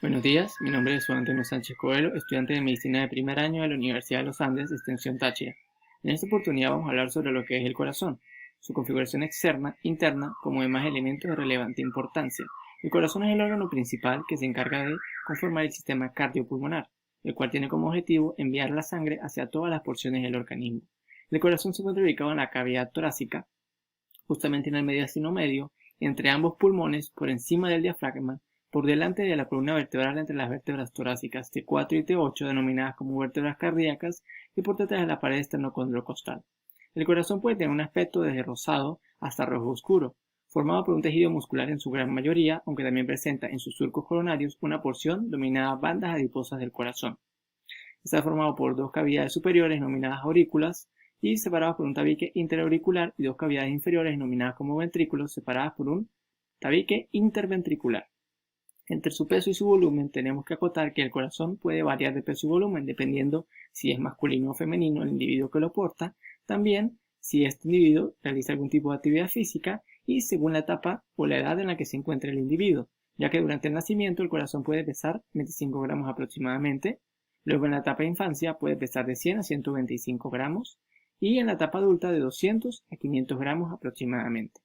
Buenos días, mi nombre es Juan Antonio Sánchez Coelho, estudiante de Medicina de primer año de la Universidad de los Andes, extensión Táchira. En esta oportunidad vamos a hablar sobre lo que es el corazón, su configuración externa, interna, como demás elementos de relevante importancia. El corazón es el órgano principal que se encarga de conformar el sistema cardiopulmonar, el cual tiene como objetivo enviar la sangre hacia todas las porciones del organismo. El corazón se encuentra ubicado en la cavidad torácica, justamente en el mediastino medio, entre ambos pulmones, por encima del diafragma, por delante de la columna vertebral entre las vértebras torácicas T4 y T8, denominadas como vértebras cardíacas, y por detrás de la pared esternocondrocostal. El corazón puede tener un aspecto desde rosado hasta rojo oscuro, formado por un tejido muscular en su gran mayoría, aunque también presenta en sus surcos coronarios una porción denominada bandas adiposas del corazón. Está formado por dos cavidades superiores denominadas aurículas y separadas por un tabique interauricular y dos cavidades inferiores denominadas como ventrículos separadas por un tabique interventricular. Entre su peso y su volumen tenemos que acotar que el corazón puede variar de peso y volumen dependiendo si es masculino o femenino el individuo que lo porta, también si este individuo realiza algún tipo de actividad física y según la etapa o la edad en la que se encuentra el individuo, ya que durante el nacimiento el corazón puede pesar 25 gramos aproximadamente, luego en la etapa de infancia puede pesar de 100 a 125 gramos y en la etapa adulta de 200 a 500 gramos aproximadamente.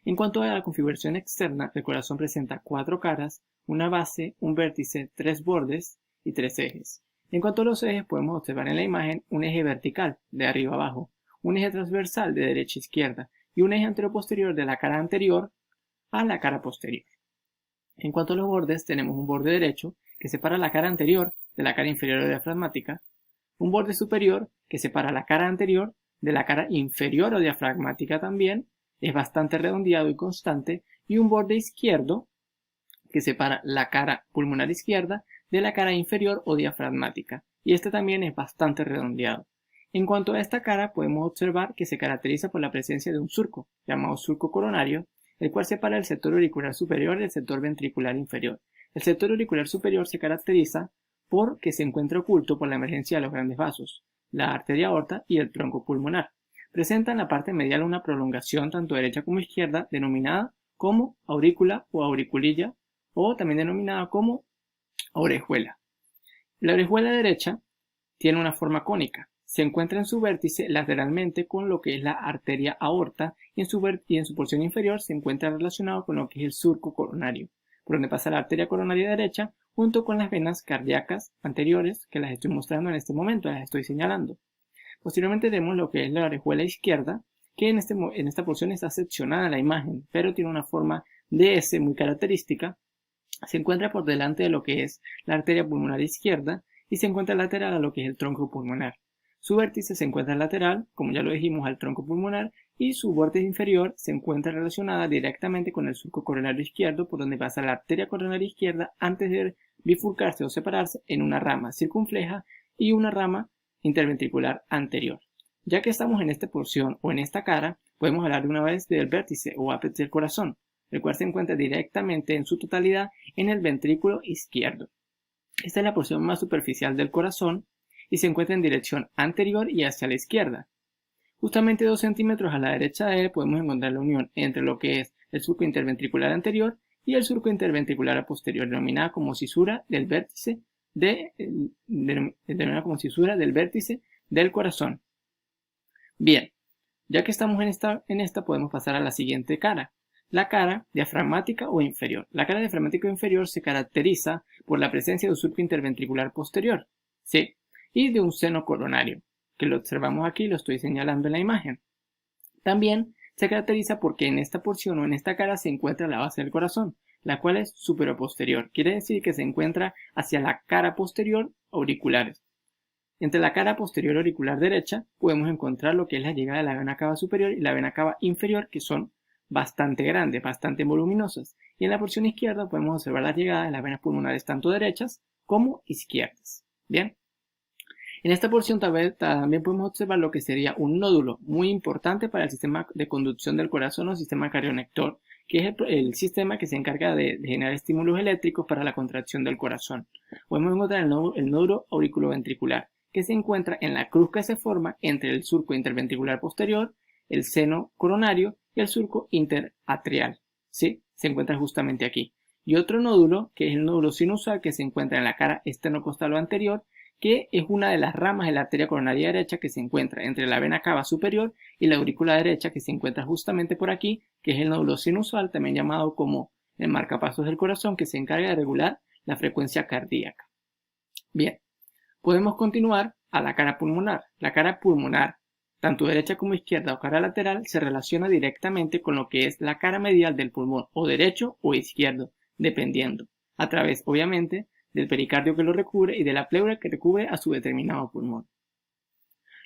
En cuanto a la configuración externa, el corazón presenta cuatro caras, una base, un vértice, tres bordes y tres ejes. En cuanto a los ejes, podemos observar en la imagen un eje vertical, de arriba a abajo, un eje transversal de derecha a izquierda y un eje anteroposterior de la cara anterior a la cara posterior. En cuanto a los bordes, tenemos un borde derecho que separa la cara anterior de la cara inferior o diafragmática, un borde superior que separa la cara anterior de la cara inferior o diafragmática también, es bastante redondeado y constante, y un borde izquierdo que separa la cara pulmonar izquierda de la cara inferior o diafragmática, y este también es bastante redondeado. En cuanto a esta cara, podemos observar que se caracteriza por la presencia de un surco, llamado surco coronario, el cual separa el sector auricular superior del sector ventricular inferior. El sector auricular superior se caracteriza porque se encuentra oculto por la emergencia de los grandes vasos, la arteria aorta y el tronco pulmonar. Presenta en la parte medial una prolongación tanto derecha como izquierda denominada como aurícula o auriculilla o también denominada como orejuela. La orejuela derecha tiene una forma cónica. Se encuentra en su vértice lateralmente con lo que es la arteria aorta y en su porción inferior se encuentra relacionado con lo que es el surco coronario, por donde pasa la arteria coronaria derecha junto con las venas cardíacas anteriores que las estoy mostrando en este momento, las estoy señalando. Posteriormente tenemos lo que es la orejuela izquierda, que en esta porción está seccionada la imagen, pero tiene una forma de S muy característica. Se encuentra por delante de lo que es la arteria pulmonar izquierda y se encuentra lateral a lo que es el tronco pulmonar. Su vértice se encuentra lateral, como ya lo dijimos, al tronco pulmonar y su vórtice inferior se encuentra relacionada directamente con el surco coronario izquierdo por donde pasa la arteria coronaria izquierda antes de bifurcarse o separarse en una rama circunfleja y una rama interventricular anterior. Ya que estamos en esta porción o en esta cara, podemos hablar de una vez del vértice o ápice del corazón, el cual se encuentra directamente en su totalidad en el ventrículo izquierdo. Esta es la porción más superficial del corazón y se encuentra en dirección anterior y hacia la izquierda. Justamente 2 centímetros a la derecha de él podemos encontrar la unión entre lo que es el surco interventricular anterior y el surco interventricular posterior, denominada como cisura del vértice del corazón. Bien, ya que estamos en esta podemos pasar a la siguiente cara, la cara diafragmática o inferior. La cara diafragmática o inferior se caracteriza por la presencia de un surco interventricular posterior, ¿sí? Y de un seno coronario, que lo observamos aquí y lo estoy señalando en la imagen. También se caracteriza porque en esta porción o en esta cara se encuentra la base del corazón, la cual es superoposterior, quiere decir que se encuentra hacia la cara posterior auriculares. Entre la cara posterior auricular derecha podemos encontrar lo que es la llegada de la vena cava superior y la vena cava inferior, que son bastante grandes, bastante voluminosas, y en la porción izquierda podemos observar la llegada de las venas pulmonares tanto derechas como izquierdas. Bien. En esta porción también podemos observar lo que sería un nódulo muy importante para el sistema de conducción del corazón o sistema cardionector, que es el sistema que se encarga de generar estímulos eléctricos para la contracción del corazón. Podemos encontrar el nódulo auriculoventricular, que se encuentra en la cruz que se forma entre el surco interventricular posterior, el seno coronario y el surco interatrial, ¿sí? Se encuentra justamente aquí. y otro nódulo, que es el nódulo sinusal, que se encuentra en la cara esternocostal o anterior, que es una de las ramas de la arteria coronaria derecha que se encuentra entre la vena cava superior y la aurícula derecha, que se encuentra justamente por aquí, que es el nódulo sinusal, también llamado como el marcapasos del corazón, que se encarga de regular la frecuencia cardíaca. Bien, podemos continuar a la cara pulmonar. La cara pulmonar, tanto derecha como izquierda o cara lateral, se relaciona directamente con lo que es la cara medial del pulmón, o derecho o izquierdo, dependiendo, a través, obviamente, del pericardio que lo recubre y de la pleura que recubre a su determinado pulmón.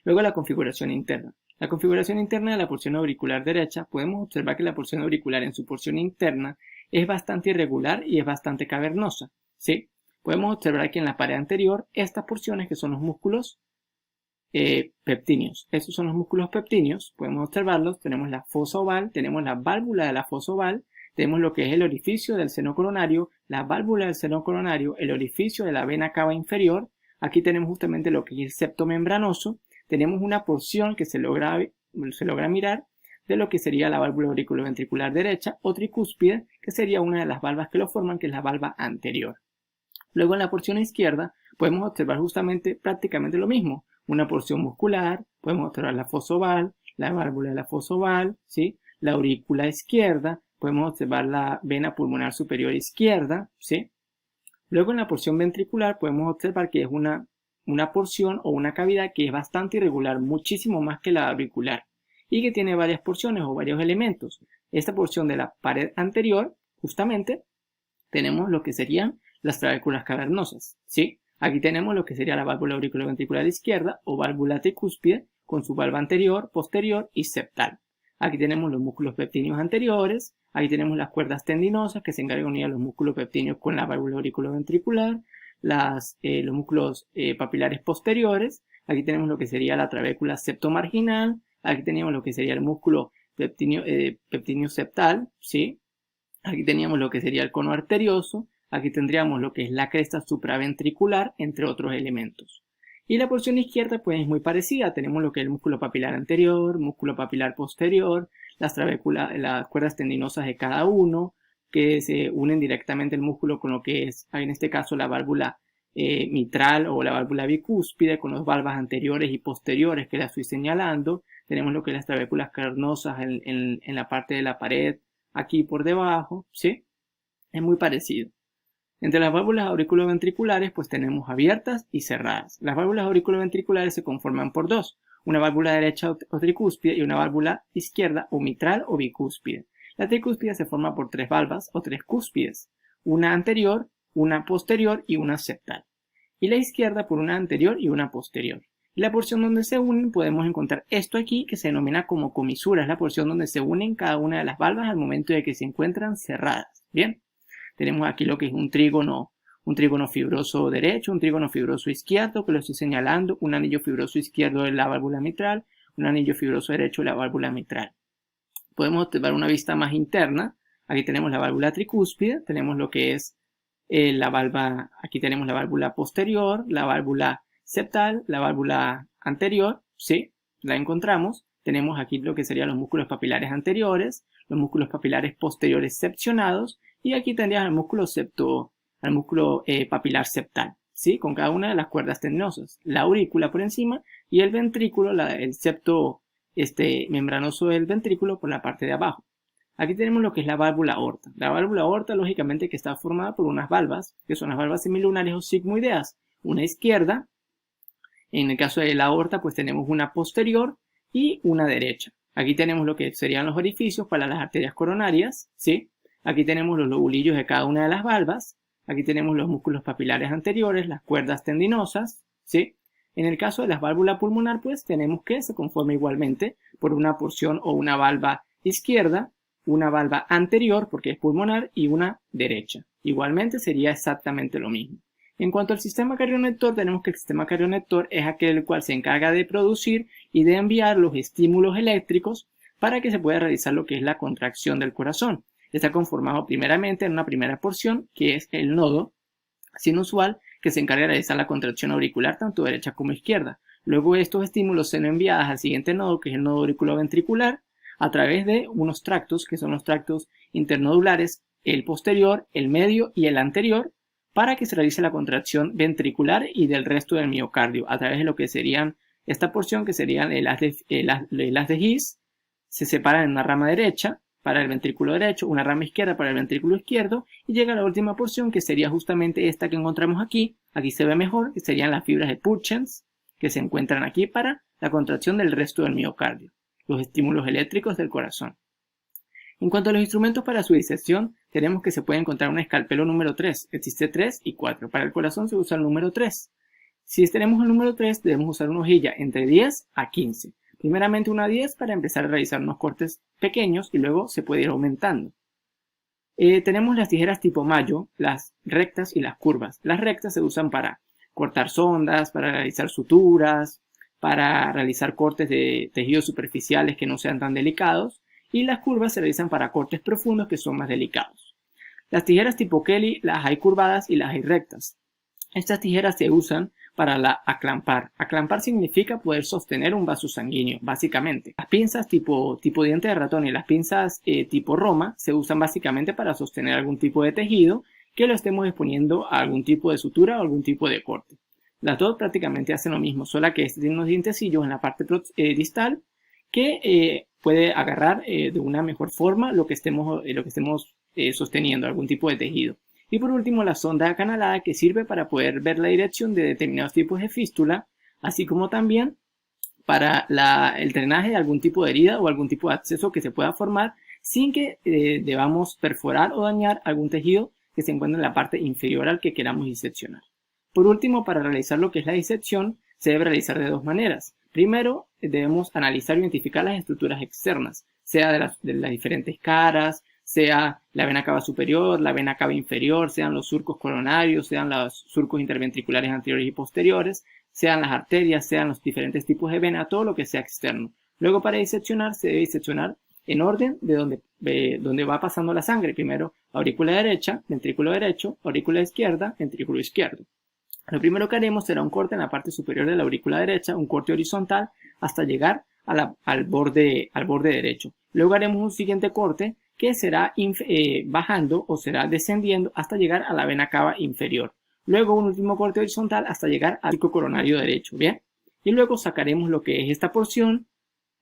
Luego la configuración interna. La configuración interna de la porción auricular derecha, podemos observar que la porción auricular en su porción interna es bastante irregular y es bastante cavernosa, ¿sí? Podemos observar que en la pared anterior, estas porciones que son los músculos peptíneos. Estos son los músculos peptíneos, podemos observarlos, tenemos la fosa oval, tenemos la válvula de la fosa oval, tenemos lo que es el orificio del seno coronario, la válvula del seno coronario, el orificio de la vena cava inferior, aquí tenemos justamente lo que es el septo membranoso, tenemos una porción que se logra mirar de lo que sería la válvula auriculoventricular derecha o tricúspide, que sería una de las valvas que lo forman, que es la valva anterior. Luego en la porción izquierda podemos observar justamente prácticamente lo mismo, una porción muscular, podemos observar la fosa oval, la válvula de la fosa oval, ¿sí? La aurícula izquierda, podemos observar la vena pulmonar superior izquierda, ¿sí? Luego en la porción ventricular podemos observar que es una porción o una cavidad que es bastante irregular, muchísimo más que la auricular, y que tiene varias porciones o varios elementos. Esta porción de la pared anterior, justamente, tenemos lo que serían las trabéculas cavernosas, ¿sí? Aquí tenemos lo que sería la válvula auriculoventricular izquierda o válvula tricúspide con su valva anterior, posterior y septal. Aquí tenemos los músculos peptíneos anteriores, aquí tenemos las cuerdas tendinosas que se encargan de unir a los músculos peptíneos con la válvula auriculoventricular, los músculos papilares posteriores, aquí tenemos lo que sería la trabécula septomarginal, aquí tenemos lo que sería el músculo peptíneo septal, ¿sí? Aquí teníamos lo que sería el cono arterioso, aquí tendríamos lo que es la cresta supraventricular, entre otros elementos. Y la porción izquierda pues es muy parecida, tenemos lo que es el músculo papilar anterior, músculo papilar posterior, las cuerdas tendinosas de cada uno, que se unen directamente el músculo con lo que es, en este caso, la válvula mitral o la válvula bicúspide, con las valvas anteriores y posteriores que las estoy señalando. Tenemos lo que es las trabéculas carnosas en la parte de la pared, aquí por debajo, ¿sí? Es muy parecido. Entre las válvulas auriculoventriculares pues tenemos abiertas y cerradas. Las válvulas auriculoventriculares se conforman por dos, una válvula derecha o tricúspide y una válvula izquierda o mitral o bicúspide. La tricúspide se forma por tres valvas o tres cúspides, una anterior, una posterior y una septal. Y la izquierda por una anterior y una posterior. Y la porción donde se unen podemos encontrar esto aquí que se denomina como comisura, es la porción donde se unen cada una de las valvas al momento de que se encuentran cerradas. Bien. Tenemos aquí lo que es un trígono fibroso derecho, un trígono fibroso izquierdo, que lo estoy señalando, un anillo fibroso izquierdo de la válvula mitral, un anillo fibroso derecho de la válvula mitral. Podemos observar una vista más interna. Aquí tenemos la válvula tricúspide, tenemos lo que es aquí tenemos la válvula posterior, la válvula septal, la válvula anterior, ¿sí? La encontramos. Tenemos aquí lo que serían los músculos papilares anteriores, los músculos papilares posteriores sepcionados, y aquí tendríamos al músculo papilar septal, ¿sí? Con cada una de las cuerdas tendinosas, la aurícula por encima y el ventrículo, el septo membranoso del ventrículo por la parte de abajo. Aquí tenemos lo que es la válvula aorta. La válvula aorta, lógicamente, que está formada por unas valvas, que son las valvas semilunares o sigmoideas. Una izquierda, en el caso de la aorta, pues tenemos una posterior y una derecha. Aquí tenemos lo que serían los orificios para las arterias coronarias, ¿sí? Aquí tenemos los lobulillos de cada una de las valvas. Aquí tenemos los músculos papilares anteriores, las cuerdas tendinosas, ¿sí? En el caso de la válvula pulmonar, pues tenemos que se conforma igualmente por una porción o una valva izquierda, una valva anterior, porque es pulmonar, y una derecha. Igualmente sería exactamente lo mismo. En cuanto al sistema cardionector, tenemos que el sistema cardionector es aquel el cual se encarga de producir y de enviar los estímulos eléctricos para que se pueda realizar lo que es la contracción del corazón. Está conformado primeramente en una primera porción, que es el nodo sinusal, que se encarga de realizar la contracción auricular tanto derecha como izquierda. Luego estos estímulos son enviados al siguiente nodo, que es el nodo auriculoventricular, a través de unos tractos, que son los tractos internodulares el posterior, el medio y el anterior, para que se realice la contracción ventricular y del resto del miocardio a través de lo que serían esta porción, que serían el haz de His. Se separa en una rama derecha para el ventrículo derecho, una rama izquierda para el ventrículo izquierdo, y llega a la última porción, que sería justamente esta que encontramos aquí. Aquí se ve mejor, que serían las fibras de Purchens, que se encuentran aquí para la contracción del resto del miocardio, los estímulos eléctricos del corazón. En cuanto a los instrumentos para su disección, tenemos que se puede encontrar un escalpelo número 3, existe 3 y 4. Para el corazón se usa el número 3. Si tenemos el número 3, debemos usar una hojilla entre 10 a 15. Primeramente una 10 para empezar a realizar unos cortes pequeños y luego se puede ir aumentando. Tenemos las tijeras tipo Mayo, las rectas y las curvas. Las rectas se usan para cortar sondas, para realizar suturas, para realizar cortes de tejidos superficiales que no sean tan delicados, y las curvas se realizan para cortes profundos que son más delicados. Las tijeras tipo Kelly las hay curvadas y las hay rectas. Estas tijeras se usan para la aclampar. Aclampar significa poder sostener un vaso sanguíneo, básicamente. Las pinzas tipo diente de ratón y las pinzas tipo Roma se usan básicamente para sostener algún tipo de tejido que lo estemos exponiendo a algún tipo de sutura o algún tipo de corte. Las dos prácticamente hacen lo mismo, solo que este tiene unos dientecillos en la parte distal que puede agarrar de una mejor forma lo que estemos sosteniendo, algún tipo de tejido. Y por último, la sonda acanalada, que sirve para poder ver la dirección de determinados tipos de fístula, así como también para el drenaje de algún tipo de herida o algún tipo de absceso que se pueda formar sin que debamos perforar o dañar algún tejido que se encuentra en la parte inferior al que queramos diseccionar. Por último, para realizar lo que es la disección, se debe realizar de dos maneras. Primero, debemos analizar e identificar las estructuras externas, sea de las diferentes caras, sea la vena cava superior, la vena cava inferior, sean los surcos coronarios, sean los surcos interventriculares anteriores y posteriores, sean las arterias, sean los diferentes tipos de vena, todo lo que sea externo. Luego, para diseccionar, se debe diseccionar en orden de donde va pasando la sangre. Primero, aurícula derecha, ventrículo derecho, aurícula izquierda, ventrículo izquierdo. Lo primero que haremos será un corte en la parte superior de la aurícula derecha, un corte horizontal hasta llegar al borde derecho. Luego haremos un siguiente corte que será bajando o será descendiendo hasta llegar a la vena cava inferior. Luego un último corte horizontal hasta llegar al surco coronario derecho, ¿bien? Y luego sacaremos lo que es esta porción,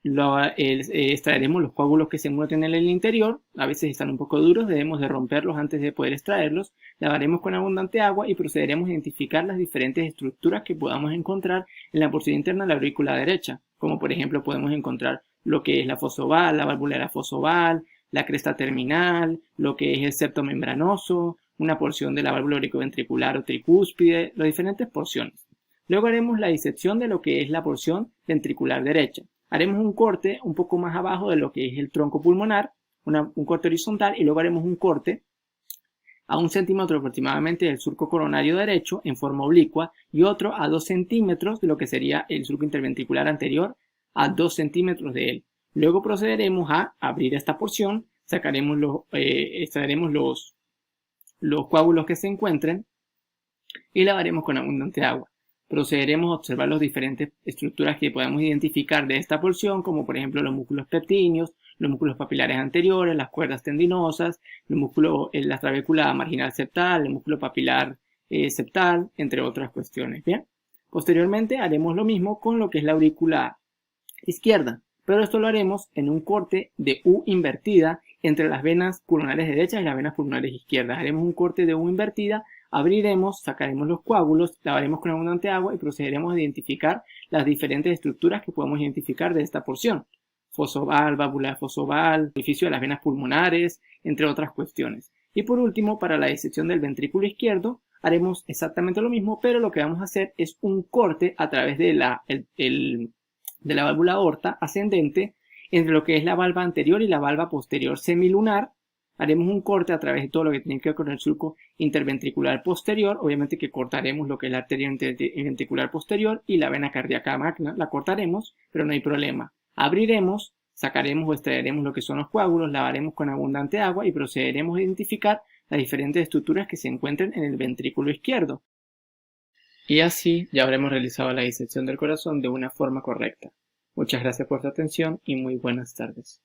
extraeremos los coágulos que se encuentran en el interior. A veces están un poco duros, debemos de romperlos antes de poder extraerlos. Lavaremos con abundante agua y procederemos a identificar las diferentes estructuras que podamos encontrar en la porción interna de la aurícula derecha, como por ejemplo podemos encontrar lo que es la fosa oval, la válvula de la fosa oval, la cresta terminal, lo que es el septo membranoso, una porción de la válvula auriculoventricular o tricúspide, las diferentes porciones. Luego haremos la disección de lo que es la porción ventricular derecha. Haremos un corte un poco más abajo de lo que es el tronco pulmonar, un corte horizontal, y luego haremos un corte a 1 centímetro aproximadamente del surco coronario derecho en forma oblicua y otro a 2 centímetros de lo que sería el surco interventricular anterior, a 2 centímetros de él. Luego procederemos a abrir esta porción, extraeremos los coágulos que se encuentren y lavaremos con abundante agua. Procederemos a observar las diferentes estructuras que podemos identificar de esta porción, como por ejemplo los músculos pectíneos, los músculos papilares anteriores, las cuerdas tendinosas, los músculos, la trabécula marginal septal, el músculo papilar septal, entre otras cuestiones. Bien. Posteriormente haremos lo mismo con lo que es la aurícula izquierda, pero esto lo haremos en un corte de U invertida entre las venas pulmonares derechas y las venas pulmonares izquierdas. Haremos un corte de U invertida, abriremos, sacaremos los coágulos, lavaremos con abundante agua y procederemos a identificar las diferentes estructuras que podemos identificar de esta porción. Fosa oval, válvula de fosa oval, orificio de las venas pulmonares, entre otras cuestiones. Y por último, para la disección del ventrículo izquierdo, haremos exactamente lo mismo, pero lo que vamos a hacer es un corte a través de la válvula aorta ascendente entre lo que es la valva anterior y la valva posterior semilunar. Haremos un corte a través de todo lo que tiene que ver con el surco interventricular posterior. Obviamente que cortaremos lo que es la arteria ventricular posterior y la vena cardíaca magna. La cortaremos, pero no hay problema. Abriremos, sacaremos o extraeremos lo que son los coágulos, lavaremos con abundante agua y procederemos a identificar las diferentes estructuras que se encuentran en el ventrículo izquierdo. Y así ya habremos realizado la disección del corazón de una forma correcta. Muchas gracias por su atención y muy buenas tardes.